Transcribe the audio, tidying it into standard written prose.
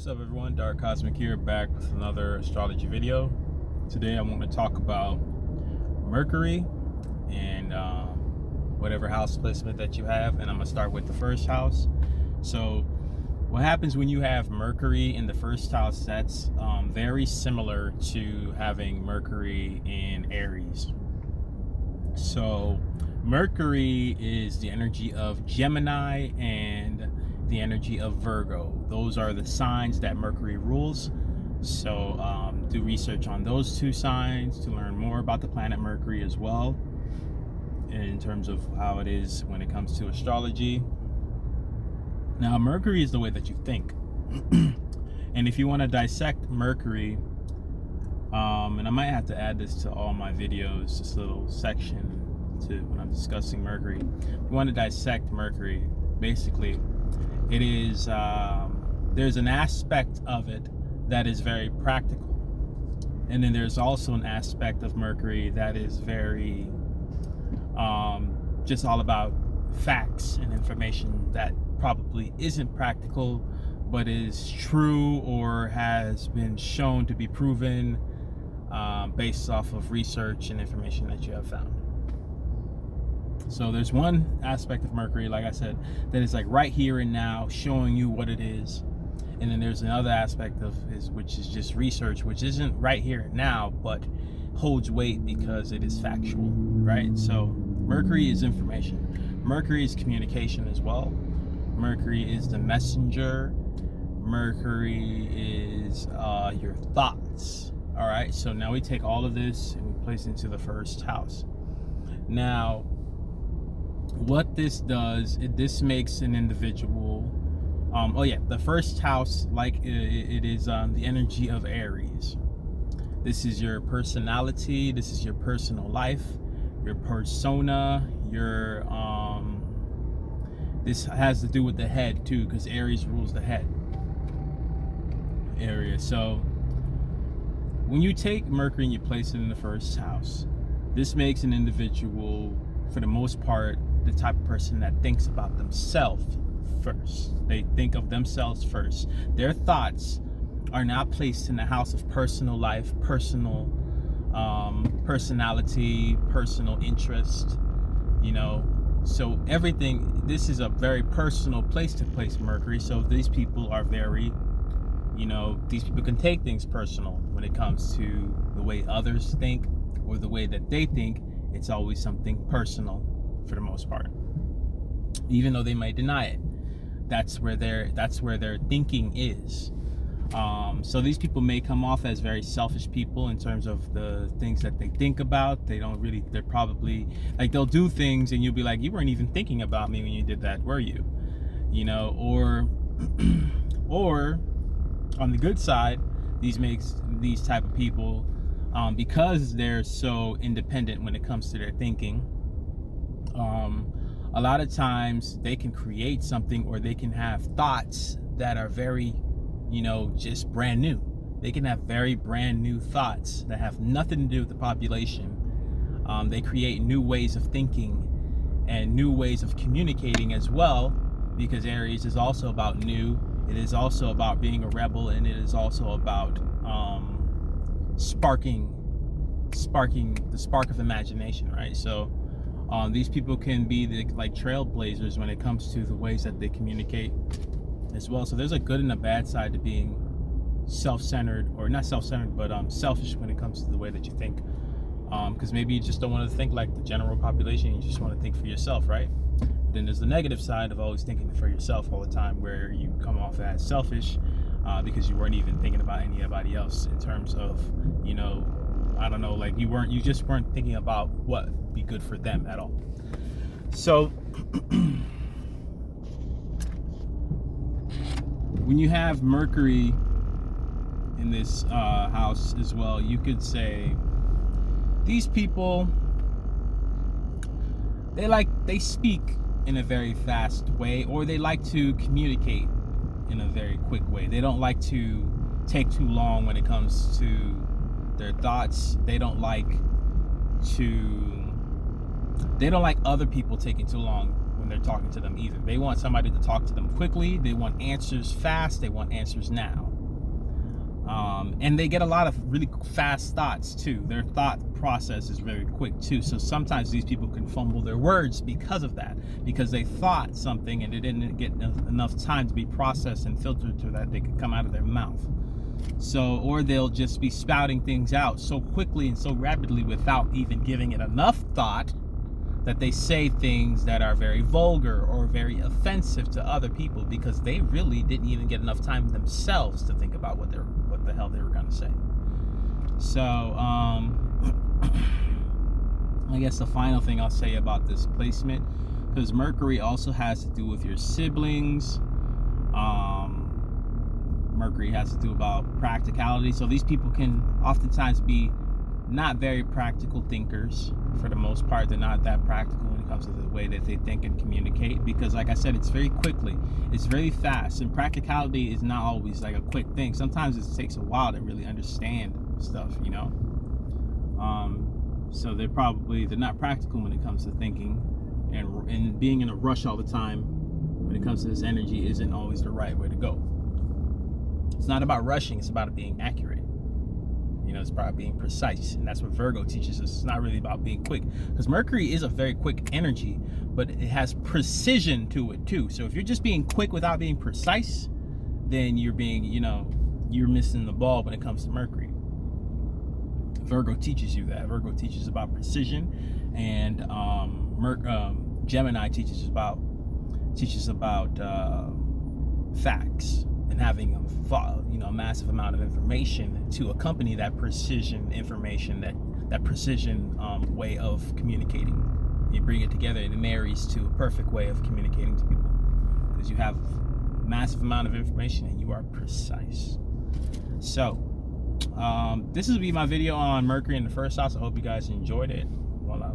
What's up, everyone? Dark Cosmic here, back with another astrology video. Today I want to talk about Mercury and whatever house placement that you have, and I'm going to start with the first house. So what happens when you have Mercury in the first house, that's very similar to having Mercury in Aries. So Mercury is the energy of Gemini and the energy of Virgo. Those are the signs that Mercury rules. So do research on those two signs to learn more about the planet Mercury as well, in terms of how it is when it comes to astrology. Now, Mercury is the way that you think. And if you want to dissect Mercury, and I might have to add this to all my videos, this little section to when I'm discussing Mercury. If you want to dissect Mercury, basically it is there's an aspect of it that is very practical, and then there's also an aspect of Mercury that is very just all about facts and information that probably isn't practical but is true or has been shown to be proven based off of research and information that you have found. So there's one aspect of Mercury, like I said, that is like right here and now, showing you what it is. And then there's another aspect of which is just research, which isn't right here and now, but holds weight because it is factual, right? So Mercury is information. Mercury is communication as well. Mercury is the messenger. Mercury is your thoughts. All right, so now we take all of this and we place it into the first house. Now, what this does, this makes an individual, the first house, like it is the energy of Aries. This is your personality, this is your personal life, your persona, your this has to do with the head too, because Aries rules the head area. So when you take Mercury and you place it in the first house, this makes an individual, for the most part, the type of person that thinks about themselves first. They think of themselves first. Their thoughts are not placed in the house of personal life, personal personality, personal interest, so everything. This is a very personal place to place Mercury. So these people are very, these people can take things personal when it comes to the way others think or the way that they think. It's always something personal for the most part, even though they might deny it. That's where their thinking is. So these people may come off as very selfish people in terms of the things that they think about. They're probably like, they'll do things and you'll be like, you weren't even thinking about me when you did that, were you? Or or on the good side, these type of people, because they're so independent when it comes to their thinking, a lot of times they can create something, or they can have thoughts that are very, just brand new. They can have very brand new thoughts that have nothing to do with the population. They create new ways of thinking and new ways of communicating as well, because Aries is also about new. It is also about being a rebel, and it is also about sparking the spark of imagination, right? So these people can be like trailblazers when it comes to the ways that they communicate as well. So there's a good and a bad side to being self-centered, or not self-centered, but selfish when it comes to the way that you think, because maybe you just don't want to think like the general population. You just want to think for yourself, right? But then there's the negative side of always thinking for yourself all the time, where you come off as selfish because you weren't even thinking about anybody else in terms of, I don't know, like you just weren't thinking about what would be good for them at all. So when you have Mercury in this house as well, you could say these people, they speak in a very fast way, or they like to communicate in a very quick way. They don't like to take too long when it comes to their thoughts. They don't like other people taking too long when they're talking to them either. They want somebody to talk to them quickly. They want answers fast. They want answers now. And they get a lot of really fast thoughts too. Their thought process is very quick too. So sometimes these people can fumble their words because of that, because they thought something and it didn't get enough time to be processed and filtered so that they could come out of their mouth. So, or they'll just be spouting things out so quickly and so rapidly without even giving it enough thought, that they say things that are very vulgar or very offensive to other people because they really didn't even get enough time themselves to think about what the hell they were going to say. So I guess the final thing I'll say about this placement, because Mercury also has to do with your siblings. Mercury has to do about practicality. So these people can oftentimes be not very practical thinkers. For the most part, they're not that practical when it comes to the way that they think and communicate, because like I said, it's very quickly, it's very fast, and practicality is not always like a quick thing. Sometimes it takes a while to really understand stuff, you know. So they're not practical when it comes to thinking, and being in a rush all the time when it comes to this energy isn't always the right way to go. It's not about rushing, it's about being accurate. You know, it's about being precise, and that's what Virgo teaches us. It's not really about being quick, because Mercury is a very quick energy, but it has precision to it too. So if you're just being quick without being precise, then you're missing the ball when it comes to Mercury. Virgo teaches you that. Virgo teaches about precision, and Gemini teaches about facts, and having a massive amount of information to accompany that precision information, that precision way of communicating. You bring it together and it marries to a perfect way of communicating to people, because you have a massive amount of information and you are precise. So this will be my video on Mercury in the first house. I hope you guys enjoyed it. Voila.